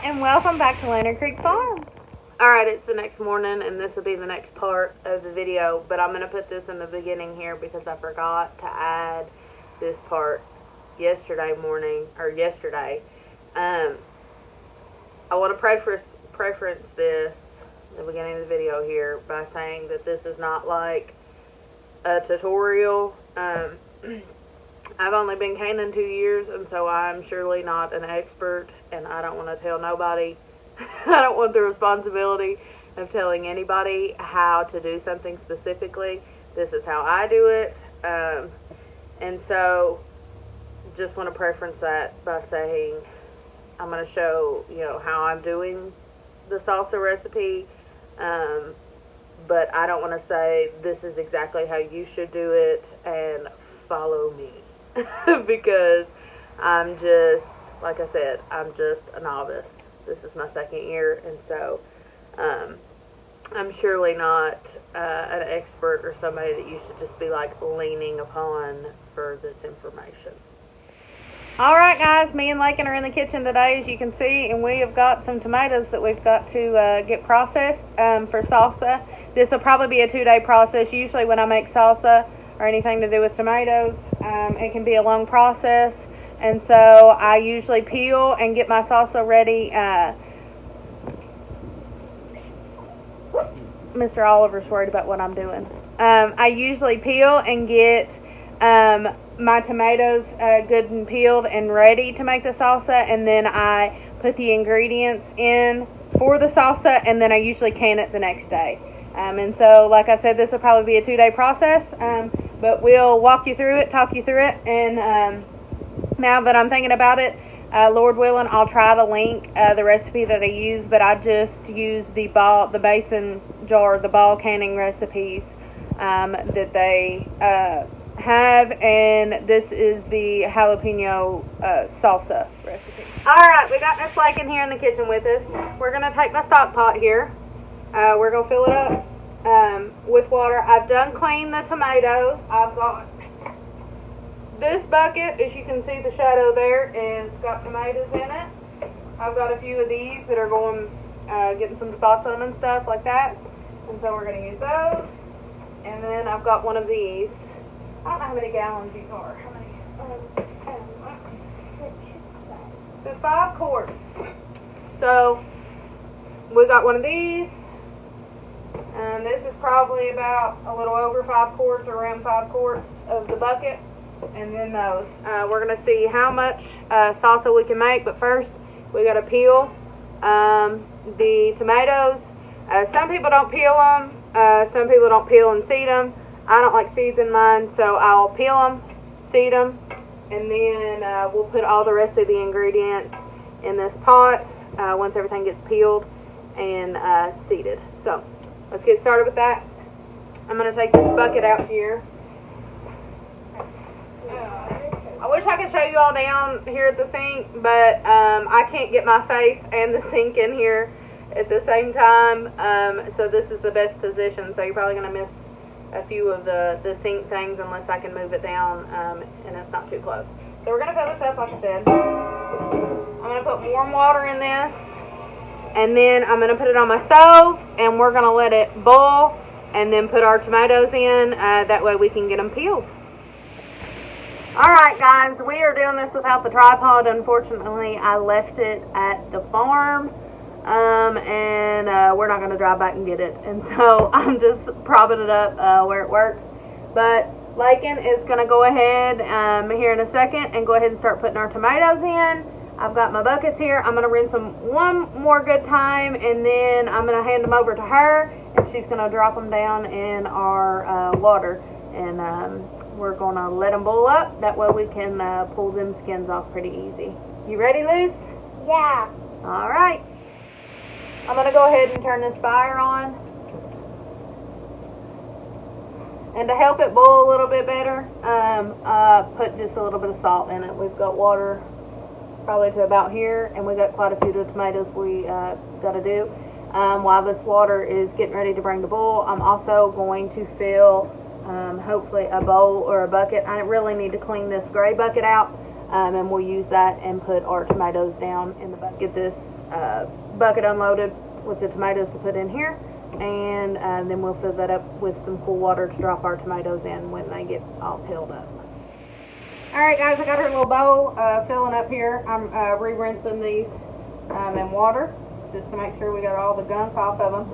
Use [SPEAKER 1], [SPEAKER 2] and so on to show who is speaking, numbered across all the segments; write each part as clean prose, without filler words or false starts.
[SPEAKER 1] and welcome back to Leonard Creek Farm. Alright, it's the next morning, and this will be the next part of the video, but I'm going to put this in the beginning here because I forgot to add this part yesterday morning, or yesterday. I want to preference this in the beginning of the video here by saying that this is not like a tutorial. I've only been canning 2 years, and so I'm surely not an expert, and I don't want to tell nobody. I don't want the responsibility of telling anybody how to do something specifically. This is how I do it, and so just want to preference that by saying I'm going to show, how I'm doing the salsa recipe, but I don't want to say this is exactly how you should do it and follow me. Because I'm just, like I said, I'm just a novice. This is my second year, and so I'm surely not an expert or somebody that you should just be like leaning upon for this information. Alright guys, me and Lakin are in the kitchen today, as you can see, and we have got some tomatoes that we've got to get processed for salsa. This will probably be a 2-day process. Usually when I make salsa or anything to do with tomatoes, it can be a long process, and so I usually peel and get my salsa ready. Mr. Oliver's worried about what I'm doing. I usually peel and get my tomatoes good and peeled and ready to make the salsa, and then I put the ingredients in for the salsa, and then I usually can it the next day. And so, like I said, this will probably be a 2-day process, but we'll walk you through it, talk you through it, and now that I'm thinking about it, Lord willing, I'll try to link the recipe that I use, but I just use the basin jar, the ball canning recipes that they have, and this is the jalapeno salsa recipe. Alright, we got Miss Lakin here in the kitchen with us. We're going to take my stock pot here. We're going to fill it up with water. I've done cleaned the tomatoes. I've got this bucket, as you can see the shadow there, is got tomatoes in it. I've got a few of these that are going, getting some spots on them and stuff like that. And so we're going to use those. And then I've got one of these. I don't know how many gallons these are. How many? There's 5 quarts. So we got one of these. And this is probably about a little over 5 quarts, or around 5 quarts of the bucket. And then those. We're going to see how much salsa we can make, but first we got to peel the tomatoes. Some people don't peel them. Some people don't peel and seed them. I don't like seeds in mine, so I'll peel them, seed them, and then we'll put all the rest of the ingredients in this pot once everything gets peeled and seeded. So let's get started with that. I'm going to take this bucket out here. I wish I could show you all down here at the sink, but I can't get my face and the sink in here at the same time, so this is the best position, so you're probably going to miss a few of the sink things unless I can move it down and it's not too close. So we're going to fill this up, like I said. I'm going to put warm water in this, and then I'm going to put it on my stove, and we're going to let it boil, and then put our tomatoes in. That way we can get them peeled. Alright guys, we are doing this without the tripod. Unfortunately, I left it at the farm, and we're not going to drive back and get it. And so I'm just propping it up where it works. But Lakin is going to go ahead here in a second and go ahead and start putting our tomatoes in. I've got my buckets here. I'm going to rinse them one more good time, and then I'm going to hand them over to her, and she's going to drop them down in our water. And we're going to let them boil up. That way we can pull them skins off pretty easy. You ready, Luce?
[SPEAKER 2] Yeah.
[SPEAKER 1] Alright. I'm going to go ahead and turn this fire on. And to help it boil a little bit better, put just a little bit of salt in it. We've got water probably to about here, and we've got quite a few of the tomatoes we got to do. While this water is getting ready to bring the boil, I'm also going to fill hopefully a bowl or a bucket. I really need to clean this gray bucket out, and we'll use that and put our tomatoes down in the bucket. Get this bucket unloaded with the tomatoes to put in here, and then we'll fill that up with some cool water to drop our tomatoes in when they get all peeled up. Alright guys, I got our little bowl filling up here. I'm re-rinsing these in water just to make sure we got all the gunk off of them,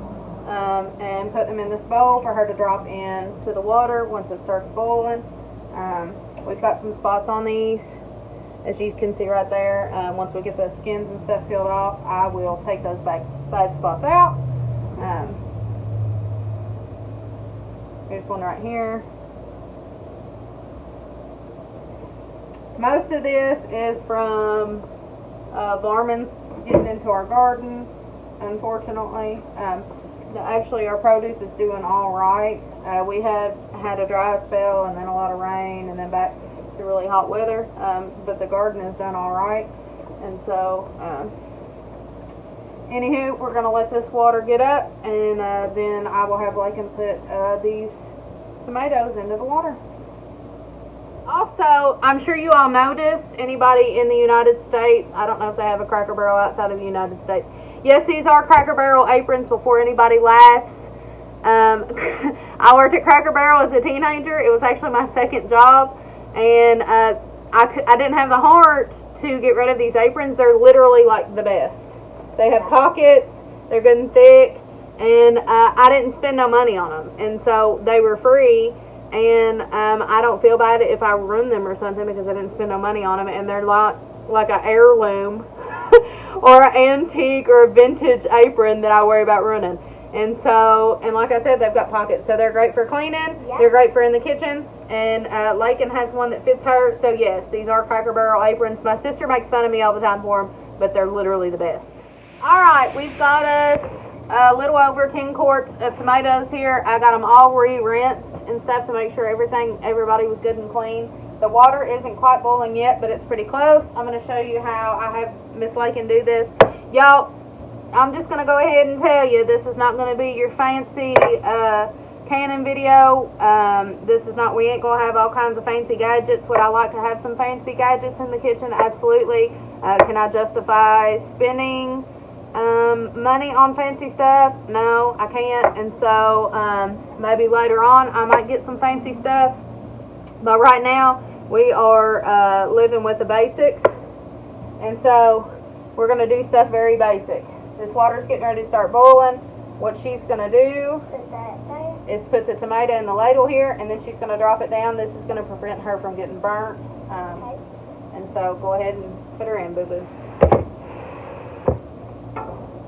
[SPEAKER 1] and putting them in this bowl for her to drop into the water once it starts boiling. We've got some spots on these, as you can see right there. Once we get the skins and stuff peeled off, I will take those bad spots out. Here's one right here. Most of this is from varmints getting into our garden, unfortunately. Actually, our produce is doing all right. We have had a dry spell and then a lot of rain and then back to really hot weather, but the garden has done all right. And so, anywho, we're going to let this water get up, and then I will have Lakin put these tomatoes into the water. Also, I'm sure you all noticed, anybody in the United States, I don't know if they have a Cracker Barrel outside of the United States. Yes, these are Cracker Barrel aprons, before anybody laughs. I worked at Cracker Barrel as a teenager. It was actually my second job, and I didn't have the heart to get rid of these aprons. They're literally like the best. They have pockets, they're good and thick, and I didn't spend no money on them, and so they were free. And I don't feel bad if I ruin them or something because I didn't spend no money on them, and they're like an heirloom or an antique or a vintage apron that I worry about ruining. And so, and like I said, they've got pockets, so they're great for cleaning. Yep. They're great for in the kitchen, and Lakin has one that fits her. So yes, these are Cracker Barrel aprons. My sister makes fun of me all the time for them, but they're literally the best. All right, we've got us a little over 10 quarts of tomatoes here. I got them all re-rinsed and stuff to make sure everybody was good and clean. The water isn't quite boiling yet, but it's pretty close. I'm going to show you how I have Miss Lakin do this. Y'all, I'm just going to go ahead and tell you, this is not going to be your fancy canning video. This is not, we ain't going to have all kinds of fancy gadgets. Would I like to have some fancy gadgets in the kitchen? Absolutely. Can I justify spending money on fancy stuff? No, I can't. And so maybe later on I might get some fancy stuff, but right now we are living with the basics, and so we're going to do stuff very basic. This water's getting ready to start boiling. What she's going to do is put the tomato in the ladle here, and then she's going to drop it down. This is going to prevent her from getting burnt. And so go ahead and put her in, boo-boo.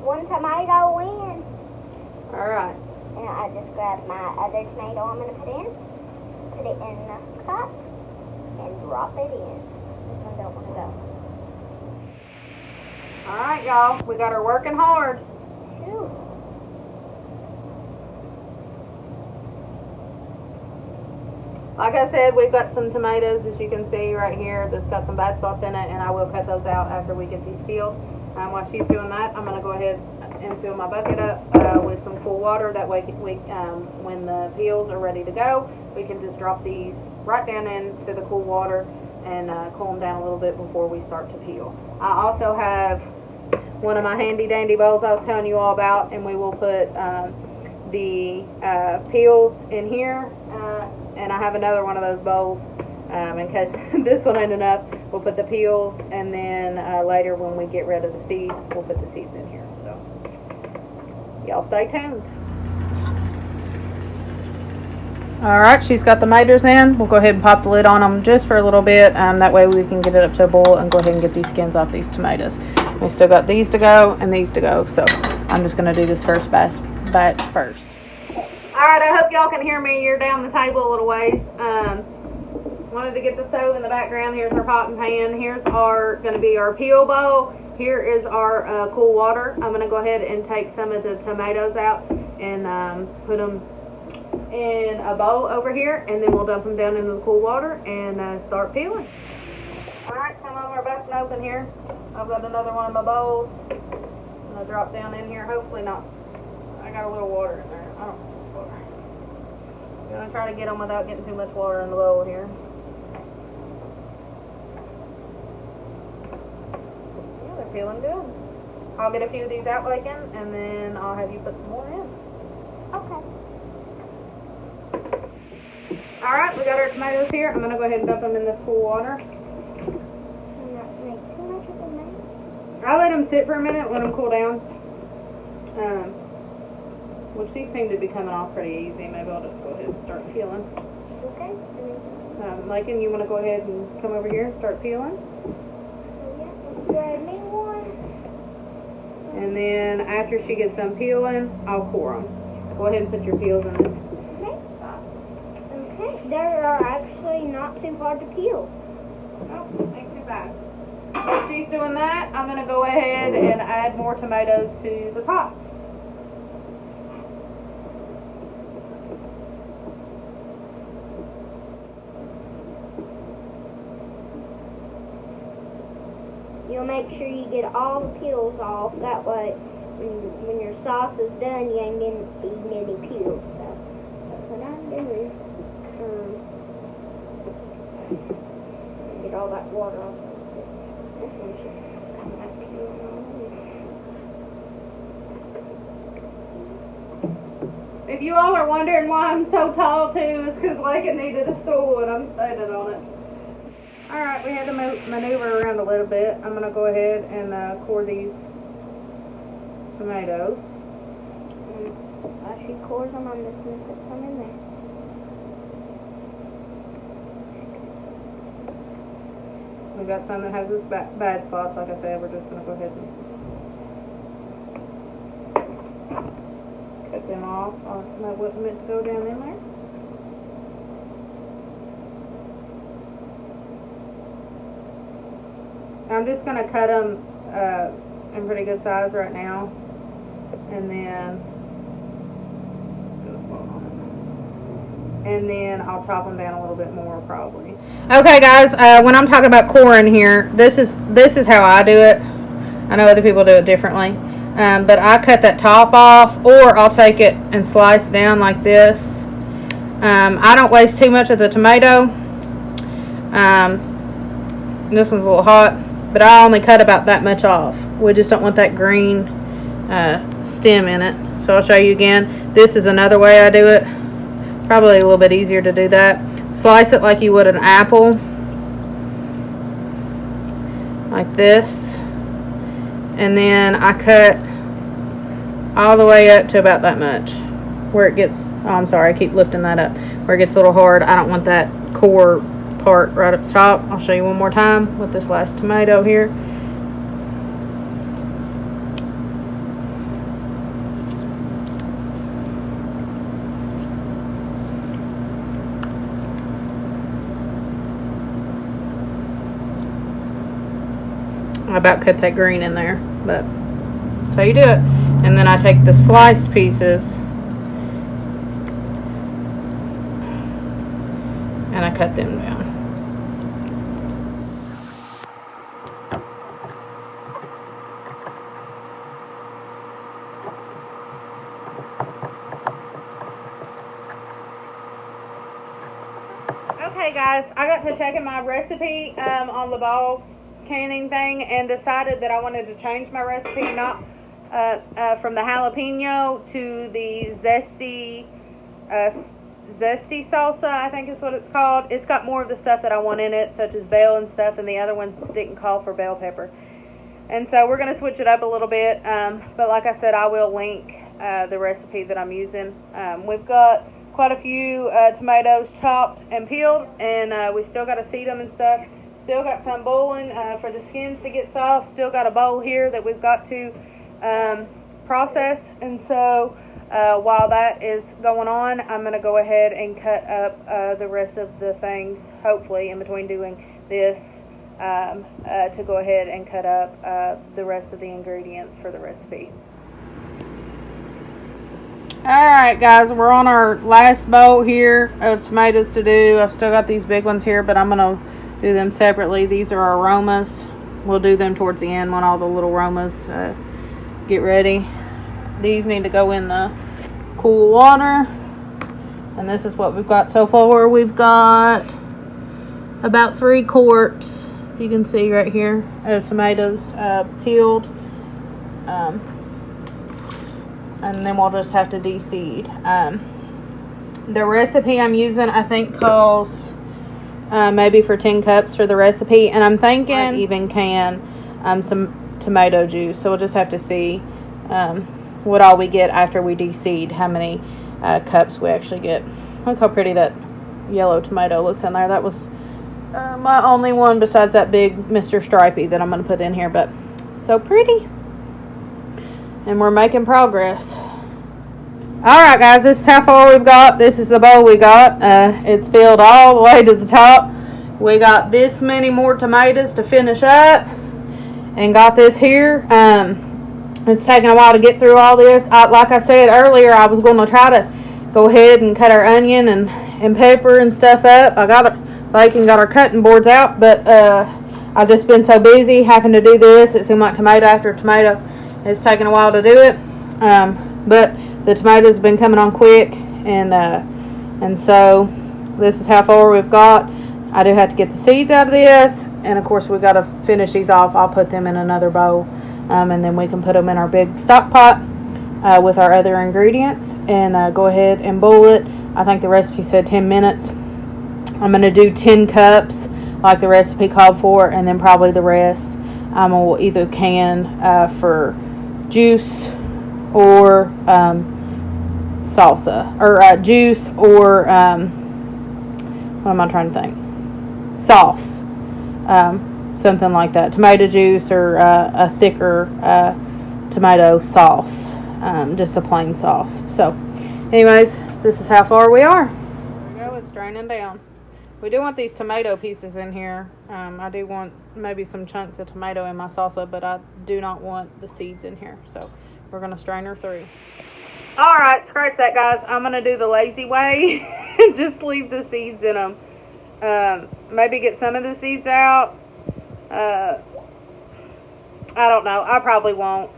[SPEAKER 2] One tomato in.
[SPEAKER 1] Alright.
[SPEAKER 2] And I just grabbed my other tomato I'm going to put it in the cup, and drop it in. This one don't want to go.
[SPEAKER 1] Alright, y'all. We got her working hard.
[SPEAKER 2] Phew.
[SPEAKER 1] Like I said, we've got some tomatoes, as you can see right here, that's got some bad spots in it, and I will cut those out after we get these peeled. While she's doing that, I'm going to go ahead and fill my bucket up with some cool water. That way, when the peels are ready to go, we can just drop these right down into the cool water and cool them down a little bit before we start to peel. I also have one of my handy dandy bowls I was telling you all about, and we will put the peels in here, and I have another one of those bowls in case this one ain't enough. We'll put the peels, and then later when we get rid of the seeds, we'll put the seeds in here. So y'all stay tuned. Alright, she's got the tomatoes in. We'll go ahead and pop the lid on them just for a little bit. That way we can get it up to a boil and go ahead and get these skins off these tomatoes. We still got these to go and these to go. So I'm just going to do this first batch first. Alright, I hope y'all can hear me. You're down the table a little ways. Wanted to get the stove in the background. Here's our pot and pan. Here's going to be our peel bowl. Here is our cool water. I'm going to go ahead and take some of the tomatoes out and put them in a bowl over here, and then we'll dump them down into the cool water and start peeling. Alright, come on, we're busting open here. I've got another one of my bowls. I'm going to drop down in here. Hopefully not. I got a little water in there. I don't know water. I'm going to try to get them without getting too much water in the bowl here. Yeah, they're feeling good. I'll get a few of these out bacon, and then I'll have you put some more in.
[SPEAKER 2] Okay.
[SPEAKER 1] Alright, we got our tomatoes here. I'm going to go ahead and dump them in this cool water.
[SPEAKER 2] Not make too much of a mess.
[SPEAKER 1] I'll let them sit for a minute, let them cool down. Which these seem to be coming off pretty easy. Maybe I'll just go ahead and start peeling.
[SPEAKER 2] Okay.
[SPEAKER 1] Lincoln, you want to go ahead and come over here and start peeling?
[SPEAKER 2] Yeah, grab me one.
[SPEAKER 1] And then after she gets done peeling, I'll core them. Go ahead and put your peels in this.
[SPEAKER 2] Okay. Okay. They are actually not too hard to peel.
[SPEAKER 1] Oh, ain't too bad. While she's doing that, I'm going to go ahead and add more tomatoes to the top.
[SPEAKER 2] You'll make sure you get all the peels off. That way, when your sauce is done, you ain't eating any peels. So that's what I'm doing. Get all that water off. This one should have peel on it.
[SPEAKER 1] If you all are wondering why I'm so tall too, it's because Lincoln needed a stool and I'm standing on it. Alright, we had to maneuver around a little bit. I'm going to go ahead and core these tomatoes.
[SPEAKER 2] While she cores them, I'm just going to put some in there.
[SPEAKER 1] We've got some that has this bad spots. Like I said, we're just going to go ahead and cut them off. That wasn't meant to go down in there. I'm just going to cut them in pretty good size right now, and then I'll chop them down a little bit more probably. Okay guys, when I'm talking about coring here, this is how I do it. I know other people do it differently, but I cut that top off, or I'll take it and slice down like this. I don't waste too much of the tomato. This one's a little hot, but I only cut about that much off. We just don't want that green stem in it. So I'll show you again. This is another way I do it. Probably a little bit easier to do that. Slice it like you would an apple. Like this. And then I cut all the way up to about that much. Where it gets, oh I'm sorry, I keep lifting that up. Where it gets a little hard. I don't want that core part right up top. I'll show you one more time with this last tomato here. I about cut that green in there, but that's how you do it. And then I take the sliced pieces and I cut them down. Okay guys, I got to checking my recipe on the ball canning thing and decided that I wanted to change my recipe, not from the jalapeno to the zesty salsa, I think is what it's called. It's got more of the stuff that I want in it, such as bell and stuff, and the other ones didn't call for bell pepper. And so we're going to switch it up a little bit, but like I said, I will link the recipe that I'm using. We've got quite a few tomatoes chopped and peeled, and we still got to seed them and stuff. Still got some boiling for the skins to get soft. Still got a bowl here that we've got to process. And so while that is going on, I'm going to go ahead and cut up the rest of the things, hopefully, in between doing this, to go ahead and cut up the rest of the ingredients for the recipe. Alright guys, we're on our last bowl here of tomatoes to do. I've still got these big ones here, but I'm going to do them separately. These are aromas. We'll do them towards the end when all the little aromas get ready. These need to go in the cool water. And this is what we've got so far. We've got about 3 quarts, you can see right here, of tomatoes peeled. And then we'll just have to de-seed. The recipe I'm using, I think, calls maybe for 10 cups for the recipe. And I'm thinking I even can some tomato juice. So we'll just have to see what all we get after we de-seed, how many cups we actually get. Look how pretty that yellow tomato looks in there. That was my only one besides that big Mr. Stripey that I'm going to put in here. But so pretty. And we're making progress. Alright guys, this is how far we've got. This is the bowl we got. It's filled all the way to the top. We got this many more tomatoes to finish up. And got this here. It's taking a while to get through all this. Like I said earlier, I was going to try to go ahead and cut our onion and pepper and stuff up. I got our cutting boards out, but I've just been so busy having to do this. It seemed like tomato after tomato. It's taking a while to do it, but the tomatoes have been coming on quick, and so this is how far we've got. I do have to get the seeds out of this, and of course we've got to finish these off. I'll put them in another bowl, and then we can put them in our big stock pot with our other ingredients, and go ahead and boil it. I think the recipe said 10 minutes. I'm going to do 10 cups like the recipe called for, and then probably the rest I will either can for juice or salsa, or juice or what am I trying to think? Sauce, something like that. Tomato juice or a thicker tomato sauce, just a plain sauce. So, anyways, this is how far we are. There we go. It's draining down. We do want these tomato pieces in here. I do want maybe some chunks of tomato in my salsa, but I do not want the seeds in here. So we're going to strain her through. Alright, scratch that, guys. I'm going to do the lazy way and just leave the seeds in them. Maybe get some of the seeds out. I don't know. I probably won't.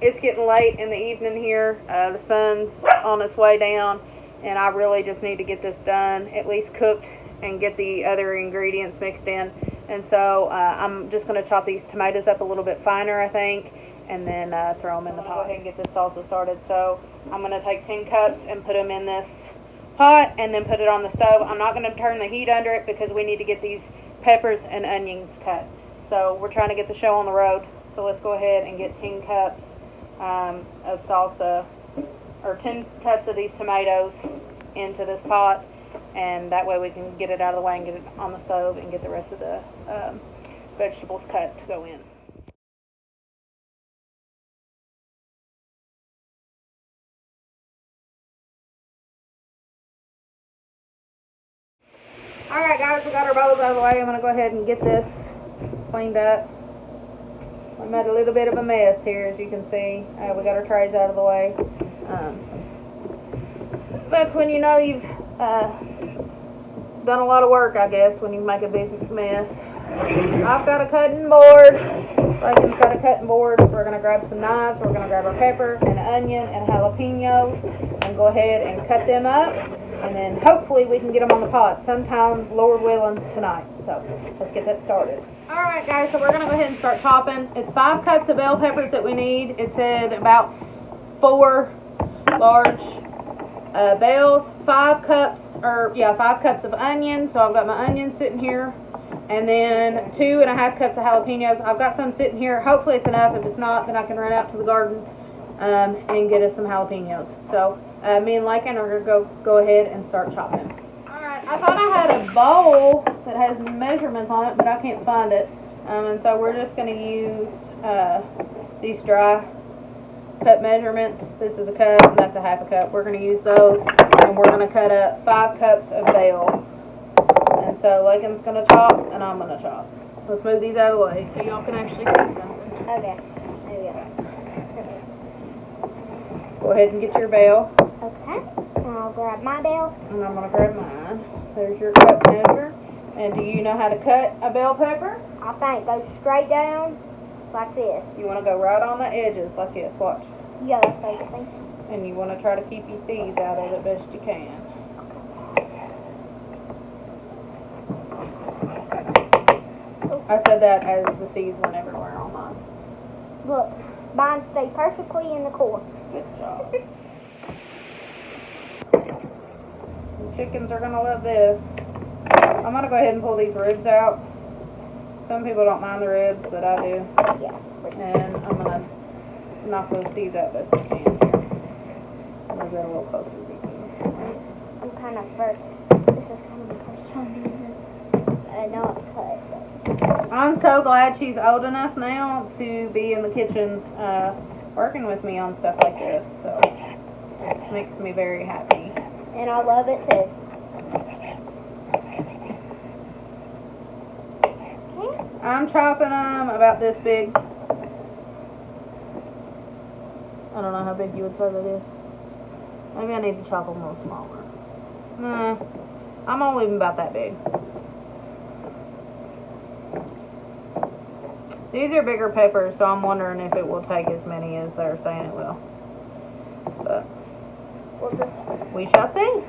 [SPEAKER 1] It's getting late in the evening here. The sun's on its way down. And I really just need to get this done, at least cooked, and get the other ingredients mixed in. And so I'm just going to chop these tomatoes up a little bit finer, I think, and then throw them in the pot. Go ahead and get this salsa started. So I'm going to take 10 cups and put them in this pot and then put it on the stove. I'm not going to turn the heat under it because we need to get these peppers and onions cut. So we're trying to get the show on the road. So let's go ahead and get 10 cups of salsa, or 10 cups of these tomatoes into this pot, and that way we can get it out of the way and get it on the stove and get the rest of the vegetables cut to go in. Alright guys, we got our bowls out of the way. I'm going to go ahead and get this cleaned up. We made a little bit of a mess here, as you can see. We got our trays out of the way. That's when you know you've done a lot of work, I guess, when you make a big mess. I've got a cutting board. Layton's got a cutting board. We're going to grab some knives. We're going to grab our pepper and onion and jalapenos and go ahead and cut them up. And then hopefully we can get them on the pot sometime, Lord willing, tonight. So let's get that started. Alright guys, so we're going to go ahead and start chopping. It's 5 cups of bell peppers that we need. It said about 4 large bells, 5 cups of onion. So I've got my onions sitting here, and then 2.5 cups of jalapenos. I've got some sitting here. Hopefully it's enough. If it's not, then I can run out to the garden and get us some jalapenos. So me and Lakin are going to go ahead and start chopping. Alright, I thought I had a bowl that has measurements on it, but I can't find it. And so we're just going to use these dry cut measurements. This is a cup and that's a half a cup. We're going to use those, and we're going to cut up 5 cups of bell. And so Lakin's going to chop and I'm going to chop. Let's move these out of the way so y'all can actually see something.
[SPEAKER 2] Okay. There we go.
[SPEAKER 1] Go ahead and get your bell.
[SPEAKER 2] Okay. And I'll grab my bell.
[SPEAKER 1] And I'm going to grab mine. There's your cup measure. And do you know how to cut a bell pepper?
[SPEAKER 2] I think go straight down like this.
[SPEAKER 1] You want to go right on the edges like this. Watch.
[SPEAKER 2] Yeah, that's basically.
[SPEAKER 1] And you want to try to keep your seeds out of it best you can. I said that as the seeds went everywhere on mine.
[SPEAKER 2] Look, mine stay perfectly in the core.
[SPEAKER 1] Good job. The chickens are gonna love this. I'm gonna go ahead and pull these ribs out. Some people don't mind the ribs, but I do.
[SPEAKER 2] Yeah.
[SPEAKER 1] And I'm gonna knock those seeds out best I can here. I'm gonna get a little closer to you.
[SPEAKER 2] I'm kind of first. This is kind of the first time doing this. I know it's cut.
[SPEAKER 1] I'm so glad she's old enough now to be in the kitchen working with me on stuff like this. So it makes me very happy.
[SPEAKER 2] And I love it too.
[SPEAKER 1] I'm chopping them about this big. I don't know how big you would say that is. Maybe I need to chop them a little smaller. Nah, I'm gonna leave them about that big. These are bigger peppers, so I'm wondering if it will take as many as they're saying it will. But we shall see.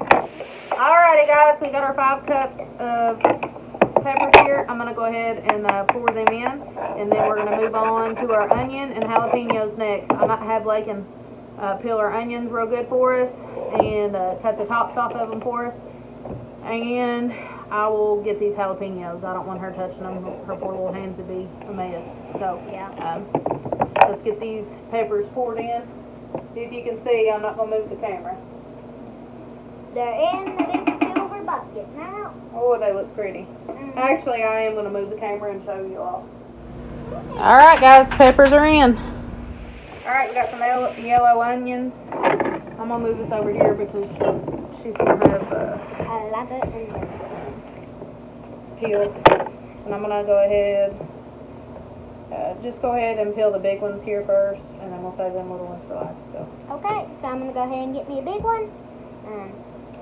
[SPEAKER 1] Alrighty guys, we got our 5 cups of peppers here. I'm going to go ahead and pour them in, and then we're going to move on to our onion and jalapenos next. I might have Lakin peel our onions real good for us and cut the tops off of them for us, and I will get these jalapenos. I don't want her touching them. Her poor little hands would be a mess. So
[SPEAKER 2] yeah.
[SPEAKER 1] Let's get these peppers poured in. See if you can see. I'm not going to move the camera.
[SPEAKER 2] They're in the big silver bucket now.
[SPEAKER 1] Oh, they look pretty.
[SPEAKER 2] Mm-hmm. Actually,
[SPEAKER 1] I am going to move the camera and show you all. Alright guys, peppers are in. Alright, we got some yellow onions. I'm going to move this over here because she's going to have
[SPEAKER 2] I love it.
[SPEAKER 1] peels. And I'm going to go ahead, just go ahead and peel the big ones here first, and then we'll save them little ones for last. So.
[SPEAKER 2] Okay, so I'm going to go ahead and get me a big one.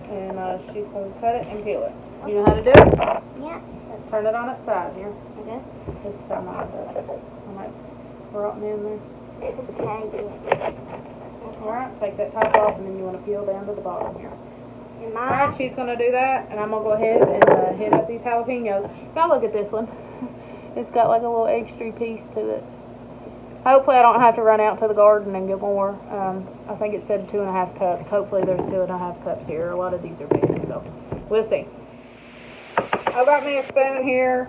[SPEAKER 1] And she's going to cut it and peel it. You know how to do it?
[SPEAKER 2] Yeah.
[SPEAKER 1] Turn it on its side here.
[SPEAKER 2] Okay.
[SPEAKER 1] This is how mine does it. I might rotten in there.
[SPEAKER 2] Okay.
[SPEAKER 1] Alright, take that top off, and then you want to peel down to the bottom here. Alright, she's going to do that, and I'm going to go ahead and hit up these jalapenos. Now look at this one. It's got like a little extra piece to it. Hopefully I don't have to run out to the garden and get more. I think it said 2.5 cups. Hopefully there's 2.5 cups here. A lot of these are big, so we'll see. I got me a spoon here.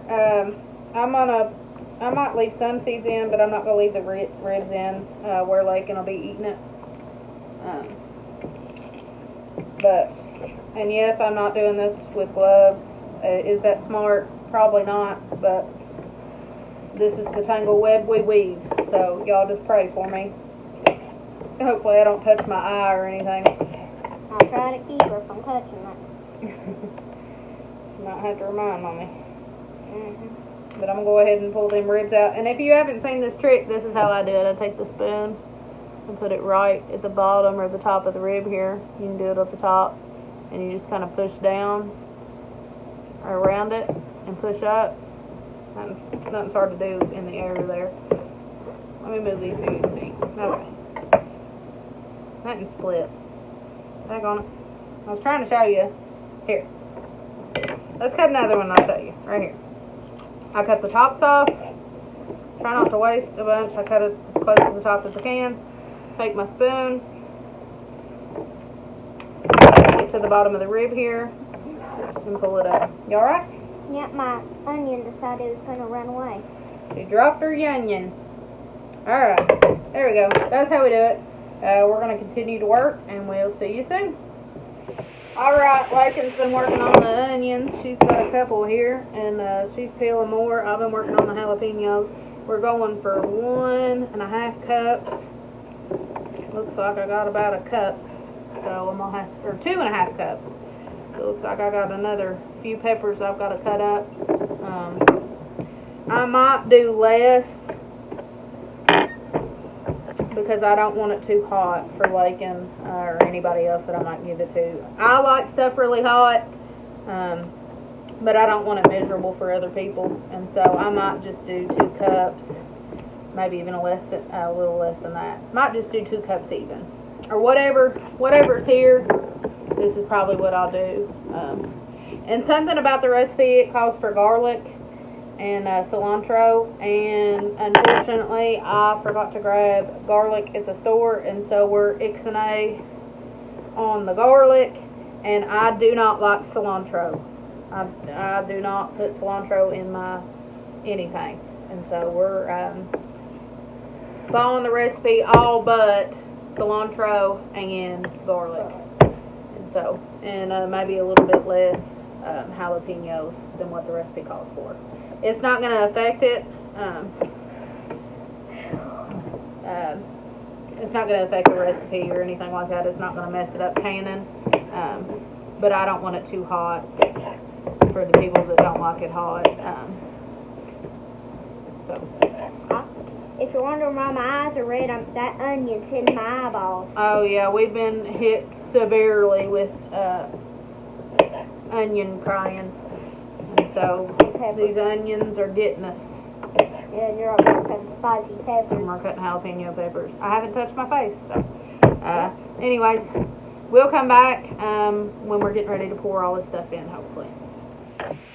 [SPEAKER 1] I might leave some seeds in, but I'm not going to leave the ribs in where Lakin will be eating it. And yes, I'm not doing this with gloves. Is that smart? Probably not, but this is the tangle web we weave. So y'all just pray for me. Hopefully I don't touch my eye or anything.
[SPEAKER 2] I'll try to keep her from touching it.
[SPEAKER 1] Might have to remind Mommy.
[SPEAKER 2] Mm-hmm.
[SPEAKER 1] But I'm going to go ahead and pull them ribs out. And if you haven't seen this trick, this is how I do it. I take the spoon and put it right at the bottom or the top of the rib here. You can do it at the top. And you just kind of push down around it and push up. Nothing's hard to do in the area there. Let me move these so you can see. Okay. Nothing split. Back on it. I was trying to show you. Here. Let's cut another one and I'll show you. Right here. I cut the tops off. Try not to waste a bunch. I cut it as close to the top as I can. Take my spoon. Get to the bottom of the rib here. And pull it up. You alright?
[SPEAKER 2] Yeah, my onion decided it was going to run away.
[SPEAKER 1] She dropped her onion. Alright. There we go. That's how we do it. We're going to continue to work and we'll see you soon. Alright, Lakin's been working on the onions. She's got a couple here, and she's peeling more. I've been working on the jalapenos. We're going for 1.5 cups. Looks like I got about a cup. So I'm going to have, or 2.5 cups. So it looks like I got another few peppers I've got to cut up. I might do less because I don't want it too hot for Lakin or anybody else that I might give it to. I like stuff really hot, but I don't want it miserable for other people, and so I might just do 2 cups, maybe even a little less than that. Might just do 2 cups even, or whatever's here. This is probably what I'll do. And something about the recipe, it calls for garlic, and cilantro, and unfortunately I forgot to grab garlic at the store, and so we're ixnay on the garlic, and I do not like cilantro. I do not put cilantro in my anything, and so we're following the recipe all but cilantro and garlic, and so maybe a little bit less jalapenos than what the recipe calls for. It's not going to affect it. It's not going to affect the recipe or anything like that. It's not going to mess it up canning. But I don't want it too hot for the people that don't like it hot.
[SPEAKER 2] If you're wondering why my eyes are red, that onion's hitting my eyeballs.
[SPEAKER 1] Oh yeah, we've been hit severely with onion crying. And so these onions are getting us.
[SPEAKER 2] Yeah, and you're also cutting spicy peppers.
[SPEAKER 1] And we're cutting jalapeno peppers. I haven't touched my face, so. Anyways, we'll come back when we're getting ready to pour all this stuff in, hopefully.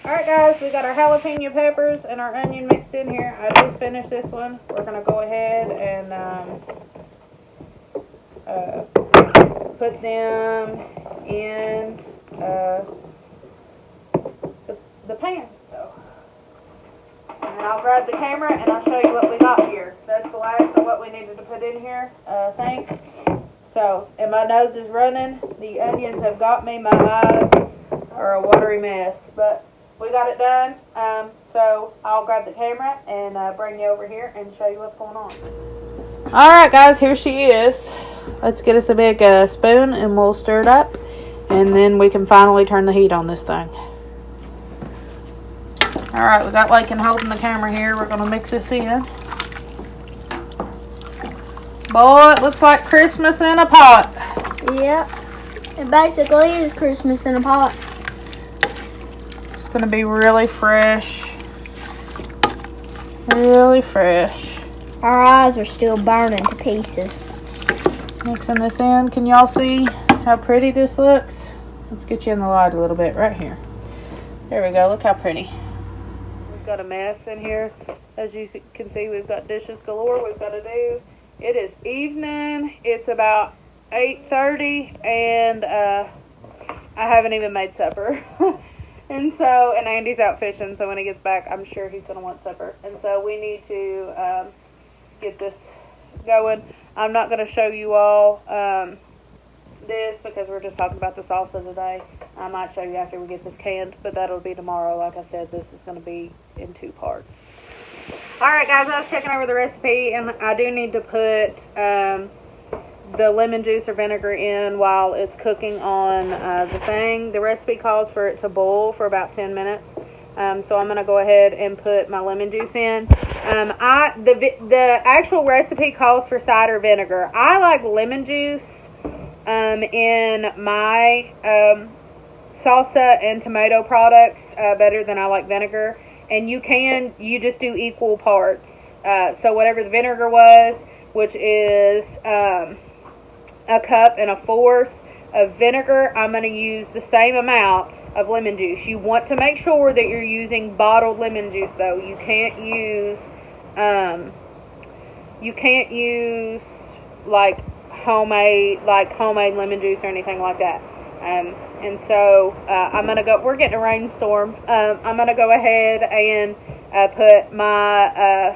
[SPEAKER 1] Alright guys, we got our jalapeno peppers and our onion mixed in here. I just finished this one. We're going to go ahead and put them in the pan. So, and I'll grab the camera and I'll show you what we got here. That's the last of what we needed to put in here, I think. So, and my nose is running. The onions have got me. My eyes are a watery mess. But we got it done. So I'll grab the camera and bring you over here and show you what's going on. Alright guys, here she is. Let's get us a big spoon and we'll stir it up. And then we can finally turn the heat on this thing. Alright, we got Lakin holding the camera here. We're going to mix this in. Boy, it looks like Christmas in a pot.
[SPEAKER 2] Yep. It basically is Christmas in a pot.
[SPEAKER 1] It's going to be really fresh. Really fresh.
[SPEAKER 2] Our eyes are still burning to pieces.
[SPEAKER 1] Mixing this in. Can y'all see how pretty this looks? Let's get you in the light a little bit right here. There we go. Look how pretty. We've got a mess in here. As you can see, we've got dishes galore we've got to do. It is evening. It's about 8:30 and I haven't even made supper. And Andy's out fishing, so when he gets back, I'm sure he's going to want supper. And so we need to get this going. I'm not going to show you all this because we're just talking about the salsa today. I might show you after we get this canned, but that'll be tomorrow. Like I said, this is going to be in 2 parts. Alright guys, I was checking over the recipe, and I do need to put the lemon juice or vinegar in while it's cooking on the thing. The recipe calls for it to boil for about 10 minutes. So I'm going to go ahead and put my lemon juice in. The actual recipe calls for cider vinegar. I like lemon juice in my salsa and tomato products better than I like vinegar. And you just do equal parts. So whatever the vinegar was, which is a cup and a fourth of vinegar, I'm going to use the same amount of lemon juice. You want to make sure that you're using bottled lemon juice though. You can't use like homemade lemon juice or anything like that. And so we're getting a rainstorm. I'm going to go ahead and put my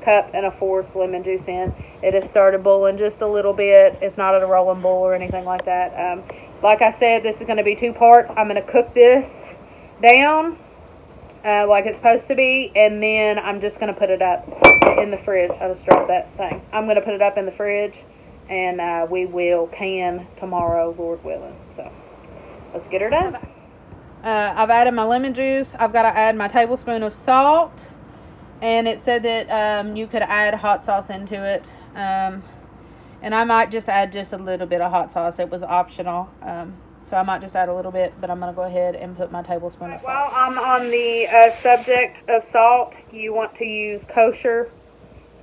[SPEAKER 1] cup and a fourth lemon juice in. It has started boiling just a little bit. It's not at a rolling boil or anything like that. Like I said, this is going to be 2 parts. I'm going to cook this down like it's supposed to be, and then I'm just going to put it up in the fridge. I just dropped that thing. I'm going to put it up in the fridge, and we will can tomorrow, Lord willing. So let's get her done. I've added my lemon juice. I've got to add my tablespoon of salt. And it said that you could add hot sauce into it. And I might just add just a little bit of hot sauce. It was optional. So I might just add a little bit. But I'm going to go ahead and put my tablespoon of salt. While I'm on the subject of salt, you want to use kosher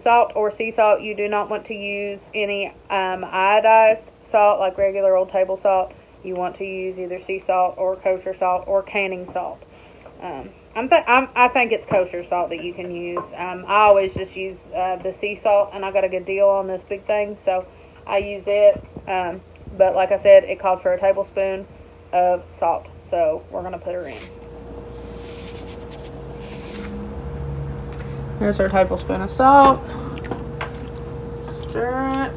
[SPEAKER 1] salt or sea salt. You do not want to use any iodized salt like regular old table salt. You want to use either sea salt or kosher salt or canning salt. I think it's kosher salt that you can use. I always just use the sea salt, and I got a good deal on this big thing, so I use it. But like I said, it called for a tablespoon of salt, so we're gonna put her in. Here's our tablespoon of salt. Stir it.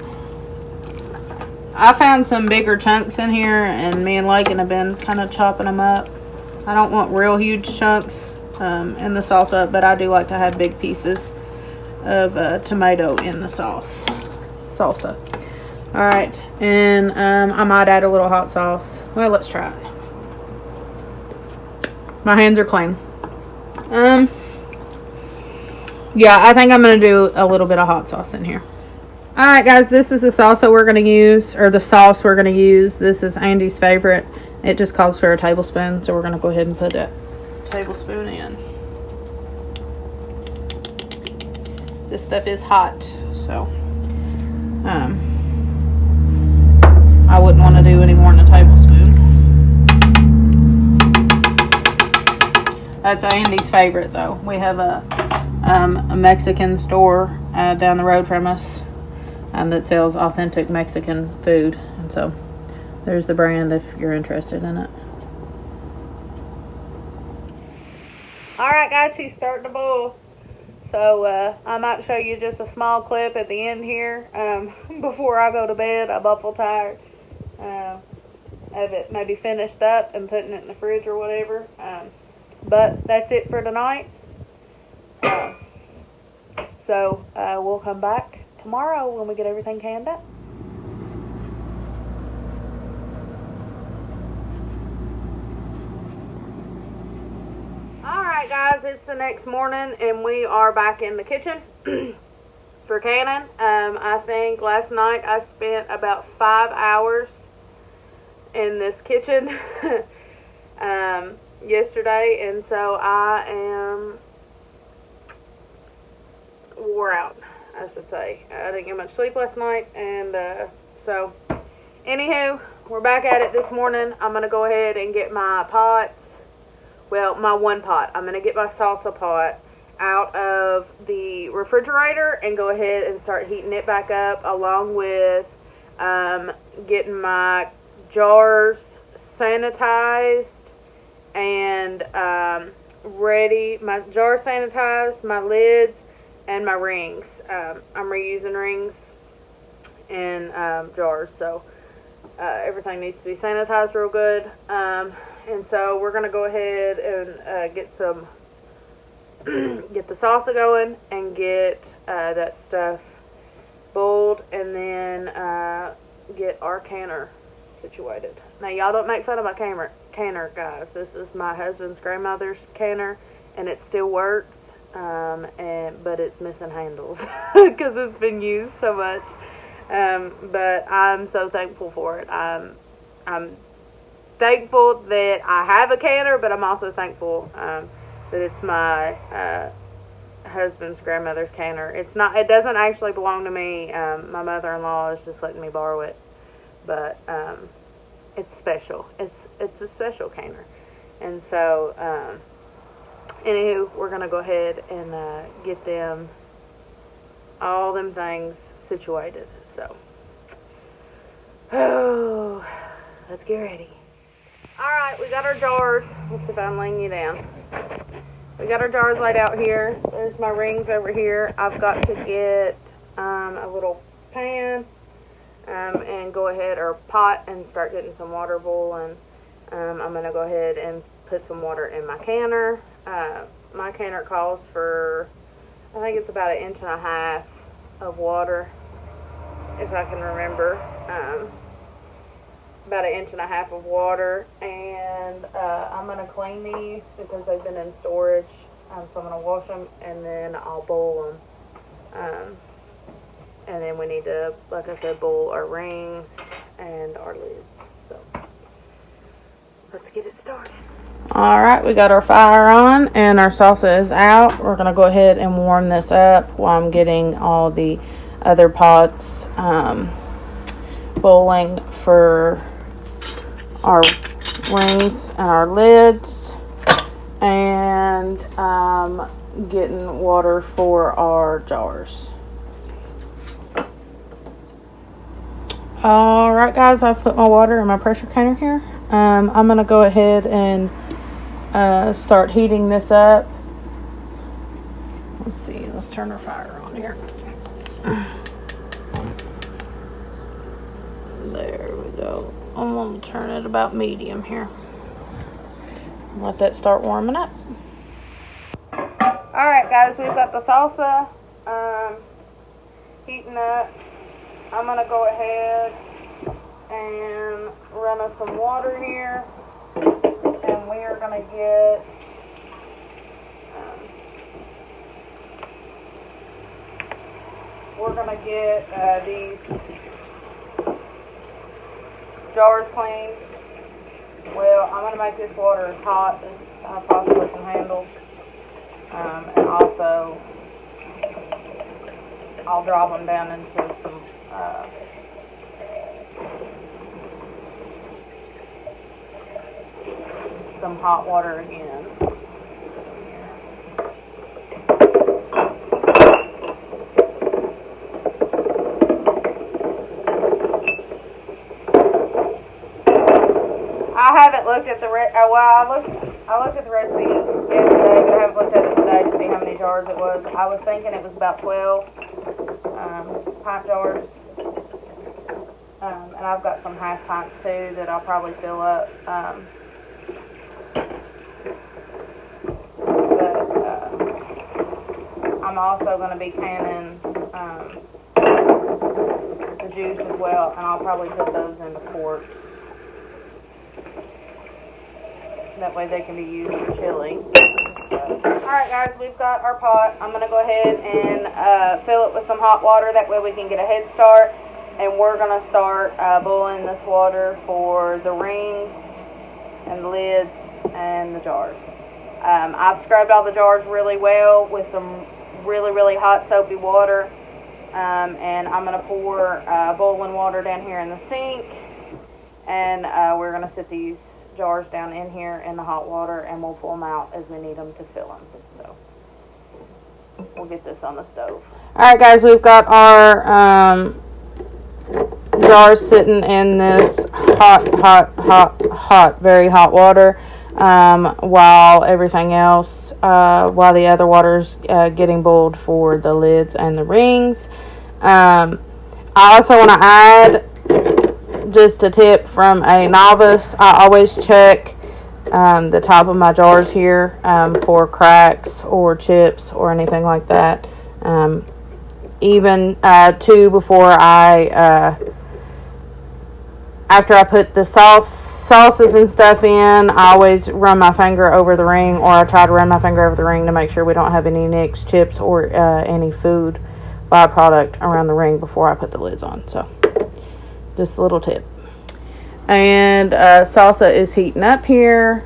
[SPEAKER 1] I found some bigger chunks in here, and me and Lakin have been kind of chopping them up. I don't want real huge chunks in the salsa, but I do like to have big pieces of tomato in the salsa. Alright, and I might add a little hot sauce. Well, let's try it. My hands are clean. Yeah, I think I'm going to do a little bit of hot sauce in here. Alright guys, this is the salsa we're going to use, or the sauce we're going to use. This is Andy's favorite. It just calls for a tablespoon, so we're going to go ahead and put that tablespoon in. This stuff is hot, so I wouldn't want to do any more than a tablespoon. That's Andy's favorite though. We have a Mexican store down the road from us that sells authentic Mexican food, and so there's the brand if you're interested in it. Alright guys, she's starting to boil, so I might show you just a small clip at the end here before I go to bed. I'm awful tired of it maybe finished up and putting it in the fridge or whatever, but that's it for tonight. So we'll come back tomorrow when we get everything canned up. Alright guys, it's the next morning and we are back in the kitchen for canning. I think last night I spent about 5 hours in this kitchen yesterday, and so I am wore out, I should say. I didn't get much sleep last night, and so anywho, we're back at it this morning. I'm gonna go ahead and get my pots, well, my one pot. I'm gonna get my salsa pot out of the refrigerator and go ahead and start heating it back up, along with getting my jars sanitized and ready. My jar sanitized, my lids, and my rings. I'm reusing rings and jars, so everything needs to be sanitized real good. And so we're gonna go ahead and get the salsa going and get that stuff boiled, and then get our canner situated. Now y'all don't make fun of my canner, guys. This is my husband's grandmother's canner, and it still works. But it's missing handles because it's been used so much. But I'm so thankful for it. I'm thankful that I have a canner, but I'm also thankful that it's my husband's grandmother's canner. It doesn't actually belong to me. My mother-in-law is just letting me borrow it, but it's special. It's a special canner, and so anywho, we're gonna go ahead and get them, all them things situated. So, oh, let's get ready. Alright, we got our jars. Let's see if I can laying you down. We got our jars laid out here. There's my rings over here. I've got to get a little pan and go ahead, or pot, and start getting some water boiling. I'm going to go ahead and put some water in my canner. My canner calls for, I think it's about 1.5 inches of water, if I can remember. About 1.5 inches of water, and I'm going to clean these because they've been in storage, so I'm going to wash them and then I'll boil them. And then we need to, like I said, boil our rings and our lids. So let's get it started. Alright, we got our fire on and our salsa is out. We're going to go ahead and warm this up while I'm getting all the other pots boiling for our rings and our lids. And getting water for our jars. Alright guys, I've put my water in my pressure canner here. I'm going to go ahead and start heating this up. Let's see, let's turn our fire on here. There we go. I'm going to turn it about medium here. Let that start warming up. Alright guys, we've got the salsa heating up. I'm going to go ahead and run us some water here. And we are going to get these jars cleaned. Well, I'm going to make this water as hot as I possibly can handle. And also, I'll drop them down into some hot water again. I haven't looked at the I looked at the recipe yesterday, but I haven't looked at it today to see how many jars it was. I was thinking it was about 12 pint jars, and I've got some half pints too that I'll probably fill up. I'm also going to be canning the juice as well, and I'll probably put those in the quart. That way they can be used for chili. Alright guys, we've got our pot. I'm going to go ahead and fill it with some hot water. That way we can get a head start. And we're going to start boiling this water for the rings and the lids and the jars. I've scrubbed all the jars really well with some really hot soapy water. And I'm going to pour boiling water down here in the sink. And we're going to sit these jars down in here in the hot water, and we'll pull them out as we need them to fill them. So we'll get this on the stove. Alright guys, we've got our jars sitting in this hot, very hot water, while everything else, while the other water's getting boiled for the lids and the rings. I also want to add just a tip from a novice. I always check the top of my jars here for cracks or chips or anything like that. Even too, before after I put the sauces and stuff in, I always run my finger over the ring, or I try to run my finger over the ring to make sure we don't have any nicks, chips, or any food byproduct around the ring before I put the lids on. So just a little tip. And salsa is heating up here.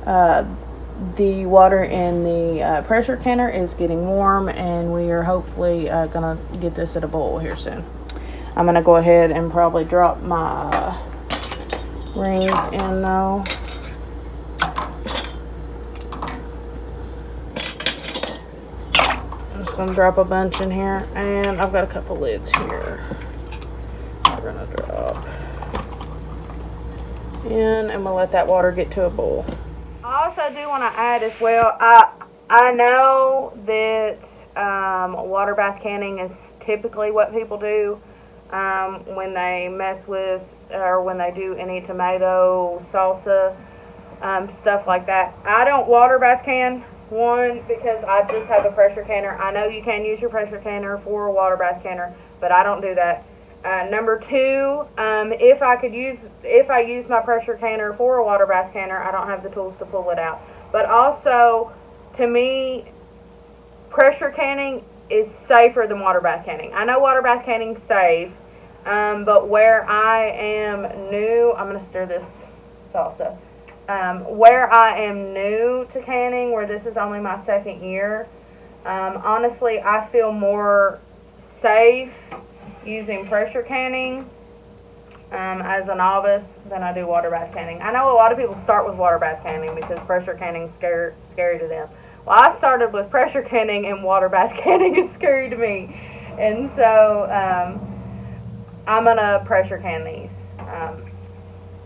[SPEAKER 1] The water in the pressure canner is getting warm, and we are hopefully gonna get this at a boil here soon. I'm gonna go ahead and probably drop my rings in though. I'm just gonna drop a bunch in here, and I've got a couple lids here. We're gonna drop in, and we'll let that water get to a boil. I also do want to add as well, I know that water bath canning is typically what people do when they mess with, or when they do any tomato salsa stuff like that. I don't water bath can. One, because I just have a pressure canner. I know you can use your pressure canner for a water bath canner, but I don't do that. Number two, if I use my pressure canner for a water bath canner, I don't have the tools to pull it out. But also, to me, pressure canning is safer than water bath canning. I know water bath canning's safe, but where I am new, I'm going to stir this salsa. Where I am new to canning, where this is only my second year, honestly, I feel more safe using pressure canning as a novice than I do water bath canning. I know a lot of people start with water bath canning because pressure canning is scary to them. Well, I started with pressure canning, and water bath canning is scary to me. And so I'm gonna pressure can these.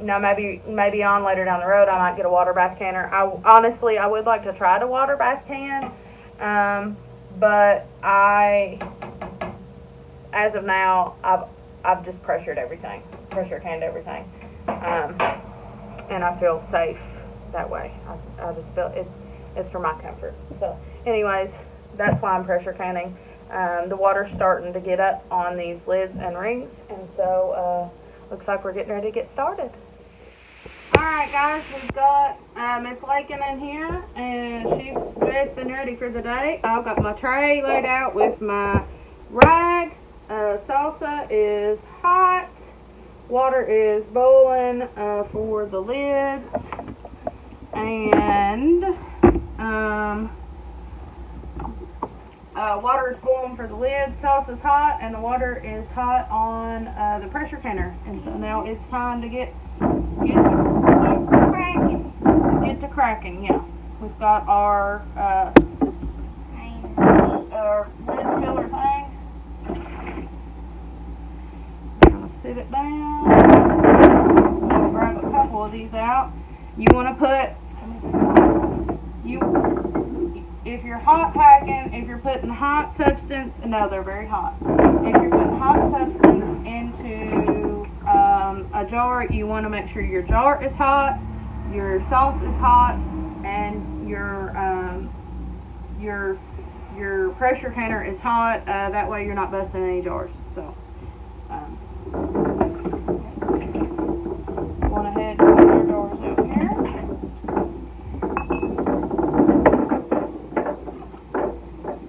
[SPEAKER 1] Maybe on later down the road I might get a water bath canner. Honestly, I would like to try to water bath can, but as of now, I've just pressure canned everything, and I feel safe that way. I just feel it's for my comfort. So, anyways, that's why I'm pressure canning. The water's starting to get up on these lids and rings, and so looks like we're getting ready to get started. Alright guys, we've got Miss Lakin in here, and she's dressed and ready for the day. I've got my tray laid out with my rag. Salsa is hot. Water is boiling for the lids. And water is boiling for the lids. Salsa's hot, and the water is hot on the pressure canner. And so now it's time to get to cracking. Yeah, we've got our lid filler thing. I'm gonna sit it down. I'm gonna grab a couple of these out. You want to put if you're hot packing, if you're putting hot substance, no, they're very hot. If you're putting hot substance into a jar, you want to make sure your jar is hot, your sauce is hot, and your pressure canner is hot. That way you're not busting any jars. So, go ahead and put your jars out here.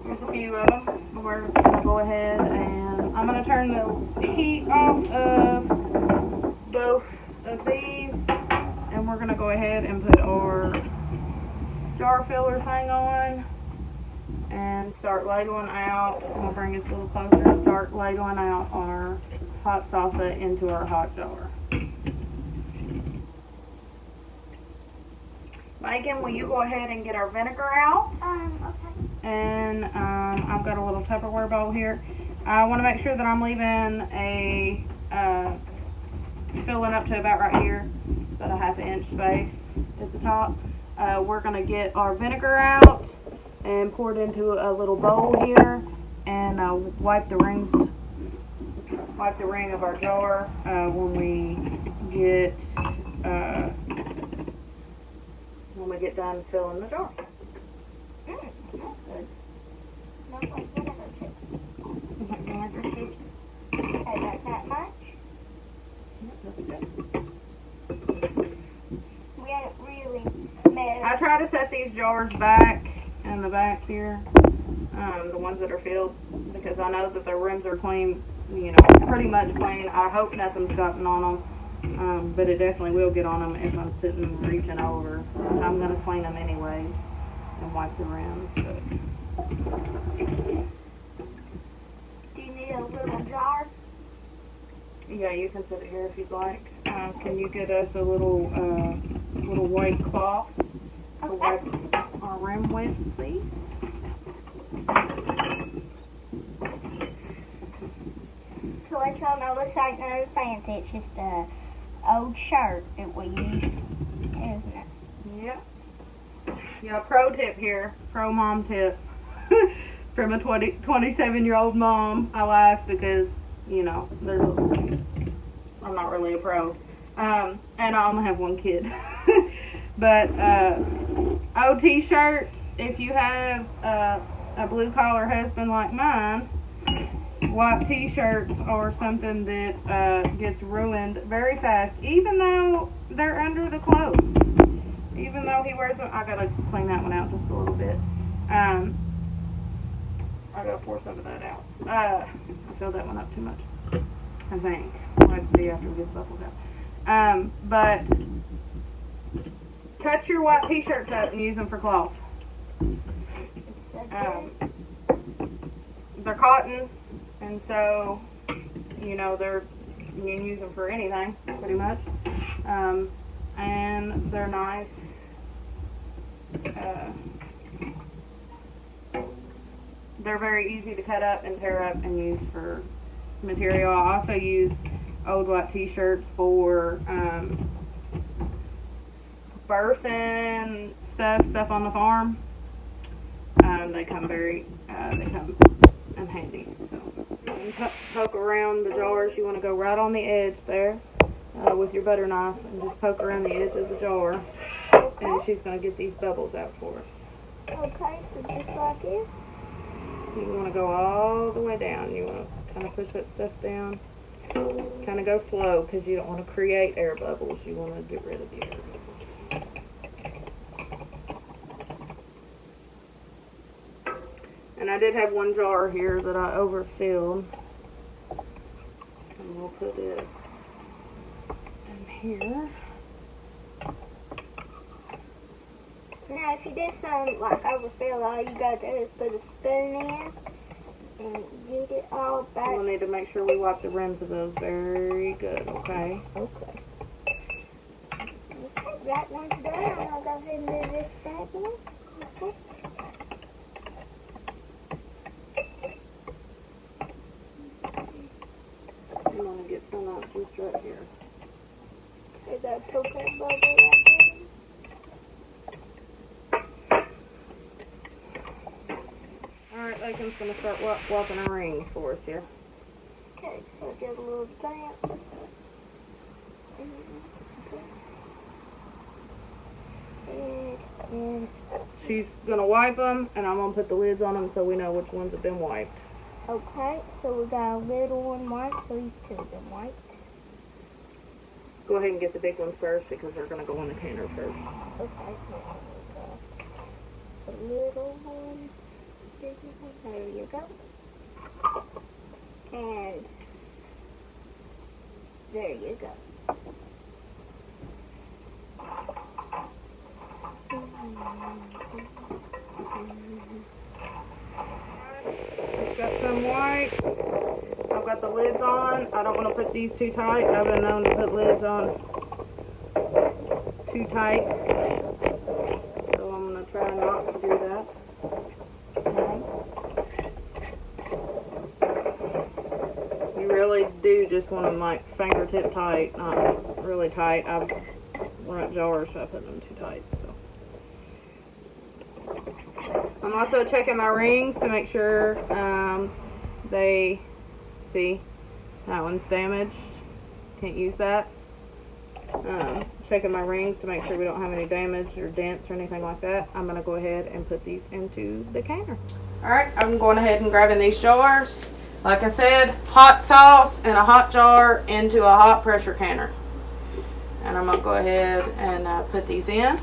[SPEAKER 1] There's a few of them. We're gonna go ahead and I'm gonna turn the heat off of both of these, and we're gonna go ahead and put our jar filler thing on and start ladling out. I'm gonna bring this a little closer and start ladling out our hot salsa into our hot jar. Megan, will you go ahead and get our vinegar out?
[SPEAKER 2] Okay.
[SPEAKER 1] And I've got a little Tupperware bowl here. I want to make sure that I'm leaving a filling up to about right here, about a ½ inch space at the top. We're going to get our vinegar out and pour it into a little bowl here, and wipe the ring of our jar when we get done filling the jar.
[SPEAKER 2] Good. No, like vinegar chips. Okay, like that much? We ain't really made.
[SPEAKER 1] I try to set these jars back in the back here, the ones that are filled, because I know that their rims are clean, pretty much clean. I hope nothing's gotten on them. But it definitely will get on them if I'm sitting and reaching over. I'm going to clean them anyways and wipe the rims.
[SPEAKER 2] Do you need a little jar?
[SPEAKER 1] Yeah, you can sit it here if you'd like. Can you get us a little white cloth to wipe our rim with, please?
[SPEAKER 2] So let y'all know, looks like nothing fancy. It's just a old shirt that we use, isn't it?
[SPEAKER 1] Yeah. Yeah, pro tip here. Pro mom tip. From a 27-year-old mom. I laugh because, I'm not really a pro. And I only have one kid. But old t-shirts, if you have a blue-collar husband like mine, white t-shirts are something that gets ruined very fast, even though they're under the clothes. Even though he wears them, I gotta clean that one out just a little bit. I gotta pour some of that out. I filled that one up too much, I think. We'll have to see after we get the bubbles out. But cut your white t-shirts up and use them for cloth. They're cotton. And so, You can use them for anything, pretty much. And they're nice. They're very easy to cut up and tear up and use for material. I also use old white t-shirts for birthing stuff on the farm. They come in handy. So, and poke around the jars. You want to go right on the edge there with your butter knife and just poke around the edge of the jar.
[SPEAKER 2] Okay.
[SPEAKER 1] And she's going to get these bubbles out for us.
[SPEAKER 2] Okay, so just like this.
[SPEAKER 1] You want to go all the way down. You want to kind of push that stuff down. Kind of go slow because you don't want to create air bubbles. You want to get rid of the air bubbles. And I did have one jar here that I overfilled. And we'll put it in here.
[SPEAKER 2] Now, if you did some like overfill, all you gotta do is put a spoon in and get it all back.
[SPEAKER 1] We'll need to make sure we wipe the rims of those very good, okay?
[SPEAKER 2] Okay. Okay, that one's done. I'll go ahead and do this back one. Okay.
[SPEAKER 1] You want to get some out just right here.
[SPEAKER 2] Okay, that poke that bubble right there.
[SPEAKER 1] Alright, Lakin's going to start wiping our rings for us here.
[SPEAKER 2] Okay, so get a little stamp. And
[SPEAKER 1] She's going to wipe them, and I'm going to put the lids on them so we know which ones have been wiped.
[SPEAKER 2] okay, so we got a little one wiped, so these two have been wiped.
[SPEAKER 1] Go ahead and get the big ones first because they're going to go in the canner first.
[SPEAKER 2] Okay, so the little one. There you go. And there you go.
[SPEAKER 1] I've got some white. I've got the lids on. I don't want to put these too tight. I've been known to put lids on too tight. So I'm going to try not to do that. You really do just want them like fingertip tight, not really tight. I've run up jars, so I put them too tight. So I'm also checking my rings to make sure they see that one's damaged. Can't use that. Checking my rings to make sure we don't have any damage or dents or anything like that. I'm going to go ahead and put these into the canner. Alright, I'm going ahead and grabbing these jars. Like I said, hot sauce in a hot jar into a hot pressure canner. And I'm going to go ahead and put these in.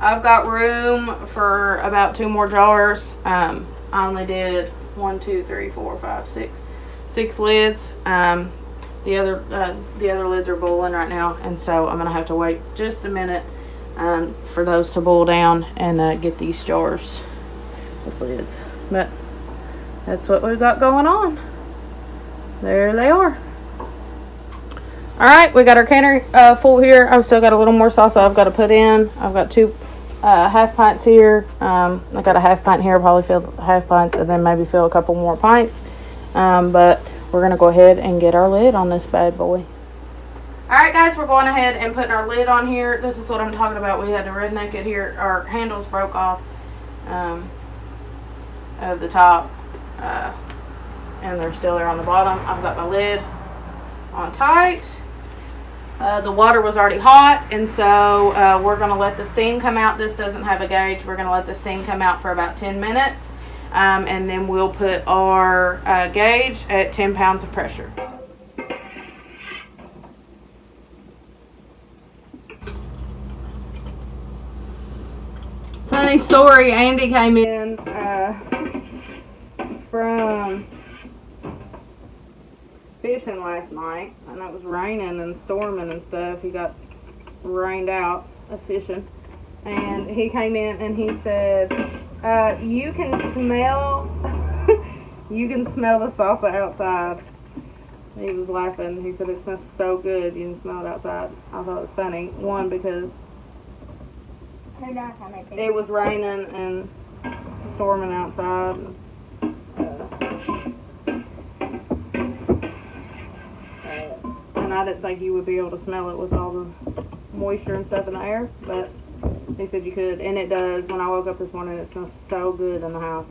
[SPEAKER 1] I've got room for about 2 more jars. I only did 1, 2, 3, 4, 5, 6 lids. The other lids are boiling right now, and so I'm gonna have to wait just a minute for those to boil down and get these jars with lids. But that's what we've got going on. There they are. Alright, we got our canner full here. I've still got a little more salsa I've got to put in. I've got 2 half pints here. I got a half pint here, probably fill half pints and then maybe fill a couple more pints. But we're going to go ahead and get our lid on this bad boy. Alright guys, we're going ahead and putting our lid on here. This is what I'm talking about. We had to redneck it here. Our handles broke off of the top and they're still there on the bottom. I've got my lid on tight. The water was already hot, and so we're going to let the steam come out. This doesn't have a gauge. We're going to let the steam come out for about 10 minutes, and then we'll put our gauge at 10 pounds of pressure. Funny story, Andy came in from fishing last night, and it was raining and storming and stuff. He got rained out of fishing, and he came in and he said, you can smell you can smell the salsa outside. He was laughing. He said it smells so good, you can smell it outside. I thought it was funny, one, because it was raining and storming outside. And I didn't think you would be able to smell it with all the moisture and stuff in the air, but he said you could, and it does. When I woke up this morning, it smells so good in the house.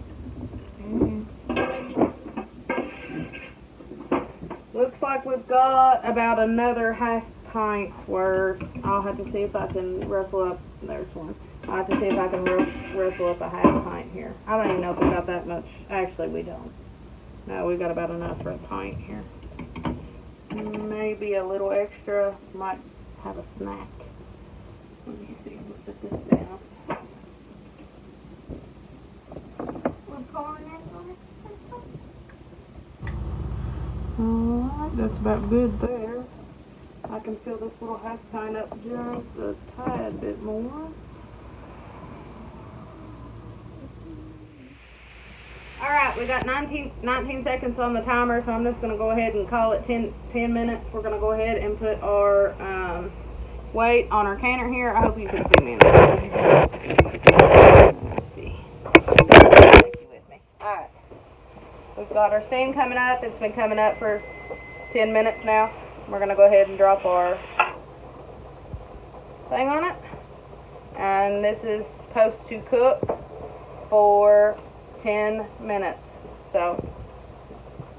[SPEAKER 1] Looks like we've got about another half pint's worth. I'll have to see if I can rustle up. There's one. I'll have to see if I can rustle up a half pint here. I don't even know if we got that much. Actually, we don't. No, we got about enough for a pint here. Maybe a little extra. Might have a snack. Let me see. Let's put this down. Alright, that's about good there. I can fill this little half pint up just a tad bit more. Alright, we got 19 seconds on the timer, so I'm just going to go ahead and call it 10 minutes. We're going to go ahead and put our weight on our canner here. I hope you can see me in there. Let's see. Take you with me. Alright. We've got our steam coming up. It's been coming up for 10 minutes now. We're going to go ahead and drop our thing on it. And this is supposed to cook for 10 minutes. So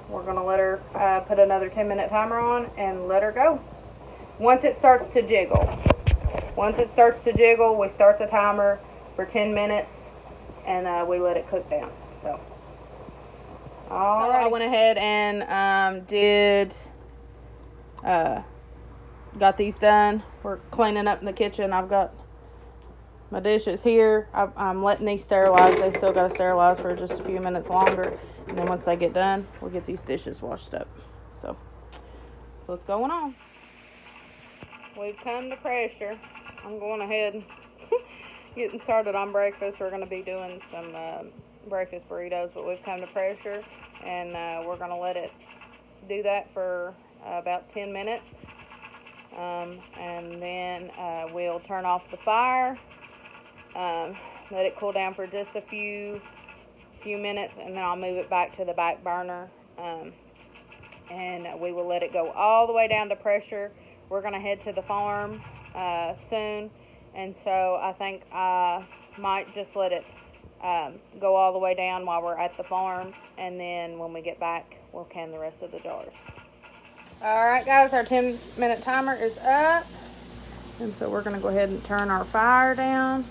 [SPEAKER 1] we're going to let her put another 10-minute timer on and let her go. Once it starts to jiggle, we start the timer for 10 minutes and we let it cook down. So, all right. I went ahead and got these done. We're cleaning up in the kitchen. I've got my dishes here. I'm letting these sterilize. They still got to sterilize for just a few minutes longer. And then once they get done, we'll get these dishes washed up. So what's going on? We've come to pressure. I'm going ahead and getting started on breakfast. We're going to be doing some breakfast burritos, but we've come to pressure. And we're going to let it do that for about 10 minutes. And then we'll turn off the fire. Let it cool down for just a few minutes, and then I'll move it back to the back burner, and we will let it go all the way down to pressure. We're going to head to the farm soon, and so I think I might just let it go all the way down while we're at the farm, and then when we get back, we'll can the rest of the jars. Alright guys, our 10-minute timer is up, and so we're going to go ahead and turn our fire down.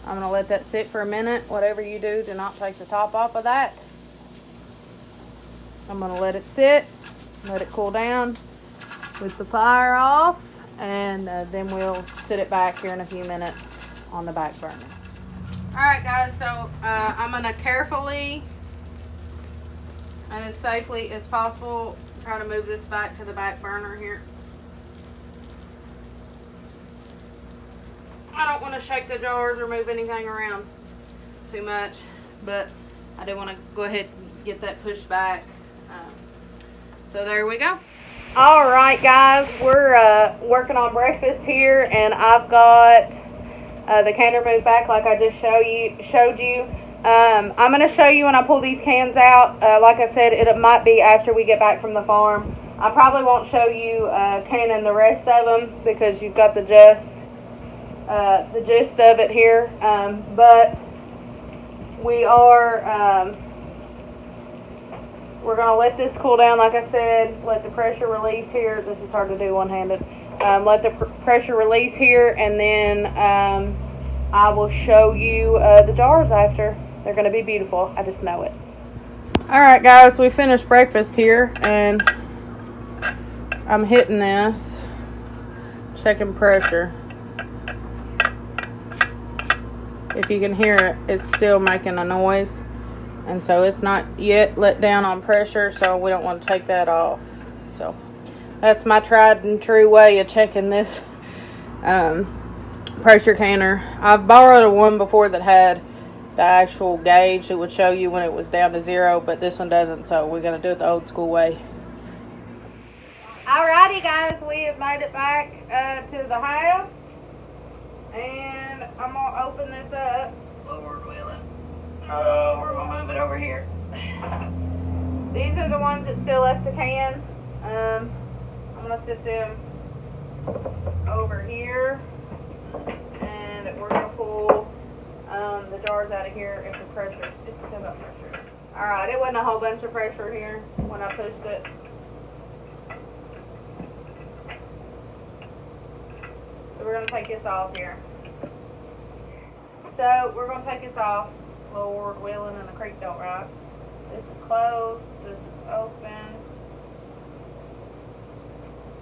[SPEAKER 1] I'm going to let that sit for a minute. Whatever you do not take the top off of that. I'm going to let it sit, let it cool down with the fire off, and then we'll sit it back here in a few minutes on the back burner. Alright guys, so I'm going to carefully and as safely as possible try to move this back to the back burner here. I don't want to shake the jars or move anything around too much, but I do want to go ahead and get that pushed back. So there we go. All right, guys, we're working on breakfast here, and I've got the canner moved back like I just showed you. I'm going to show you when I pull these cans out. Like I said, it might be after we get back from the farm. I probably won't show you canning the rest of them because you've got the gist of it here, but we are we're going to let this cool down. Like I said, let the pressure release here. This is hard to do one-handed. Let the pressure release here, and then I will show you the jars after. They're going to be beautiful. I just know it. Alright guys, we finished breakfast here, and I'm hitting this, checking pressure. If you can hear it, it's still making a noise. and so it's not yet let down on pressure, so we don't want to take that off. So that's my tried and true way of checking this pressure canner. I've borrowed one before that had the actual gauge that would show you when it was down to 0, but this one doesn't, so we're going to do it the old school way. Alrighty guys, we have made it back to the house, and I'm going to open this up. Lord willing. Oh, we're going to move it over here. These are the ones that still left the can. I'm going to sit them over here, and we're going to pull the jars out of here if the pressure, it's still got pressure. Alright, it wasn't a whole bunch of pressure here when I pushed it. So we're going to take this off here. So we're going to take this off, Lord willing, and the creek don't rise. This is closed, this is open.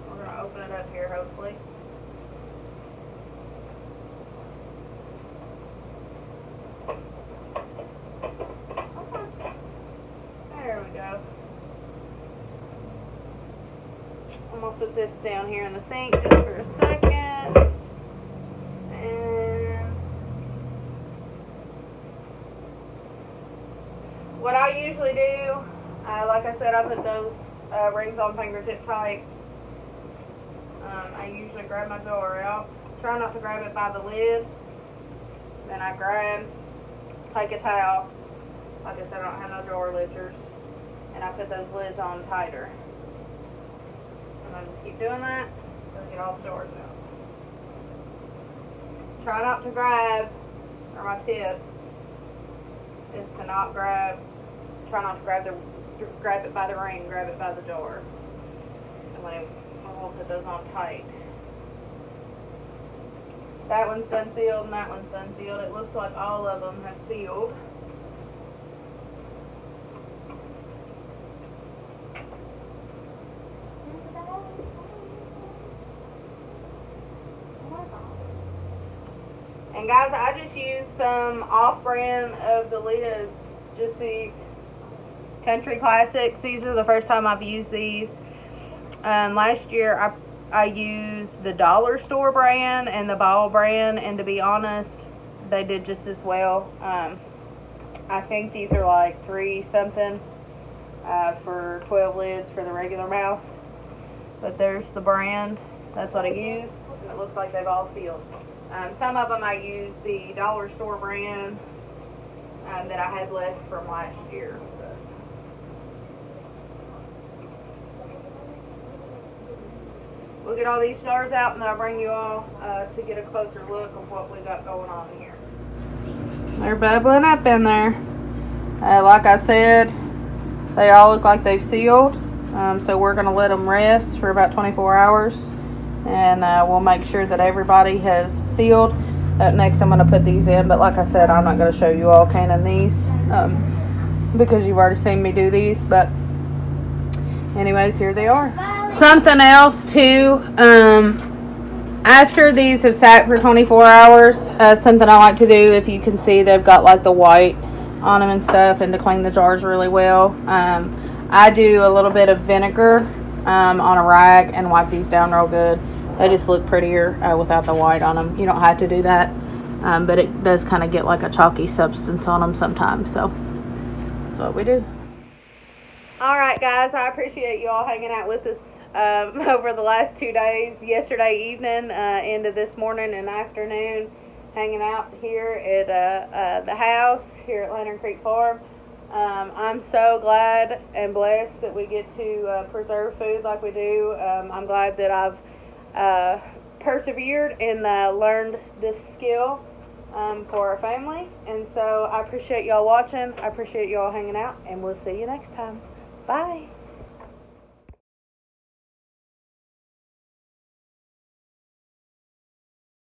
[SPEAKER 1] We're going to open it up here, hopefully. There we go. I'm going to put this down here in the sink just for a second. And what I usually do, like I said, I put those rings on fingertip tight. I usually grab my jar out. Try not to grab it by the lid. Then I take a towel. Like I said, I don't have no jar lifters. And I put those lids on tighter. And I just keep doing that until I get all the jars out. Try not to grab, or my tip is to not grab, try not to grab it by the ring, grab it by the jar. And we'll put those on tight. That one's done sealed and that one's done sealed. It looks like all of them have sealed. And guys, I just used some off-brand of the lids, just the Country Classics. These are the first time I've used these. Last year I used the dollar store brand and the ball brand, and to be honest, they did just as well. I think these are like $3 something for 12 lids for the regular mouth. But there's the brand. That's what I used. And it looks like they've all sealed. Some of them I used the dollar store brand that I had left from last year. We'll get all these jars out and I'll bring you all to get a closer look of what we got going on here. They're bubbling up in there. Like I said, they all look like they've sealed. So we're going to let them rest for about 24 hours. And we'll make sure that everybody has sealed. Up next I'm going to put these in. But like I said, I'm not going to show you all canning these. Because you've already seen me do these. But anyways, here they are. Something else too, after these have sat for 24 hours, something I like to do, if you can see they've got like the white on them and stuff, and to clean the jars really well, I do a little bit of vinegar on a rag and wipe these down real good. They just look prettier without the white on them. You don't have to do that, but it does kind of get like a chalky substance on them sometimes, so that's what we do. Alright guys, I appreciate you all hanging out with us over the last 2 days, yesterday evening into this morning and afternoon, hanging out here at the house here at Lantern Creek Farm. I'm so glad and blessed that we get to preserve food like we do. I'm glad that I've persevered and learned this skill for our family. And so I appreciate y'all watching. I appreciate y'all hanging out, and we'll see you next time. Bye.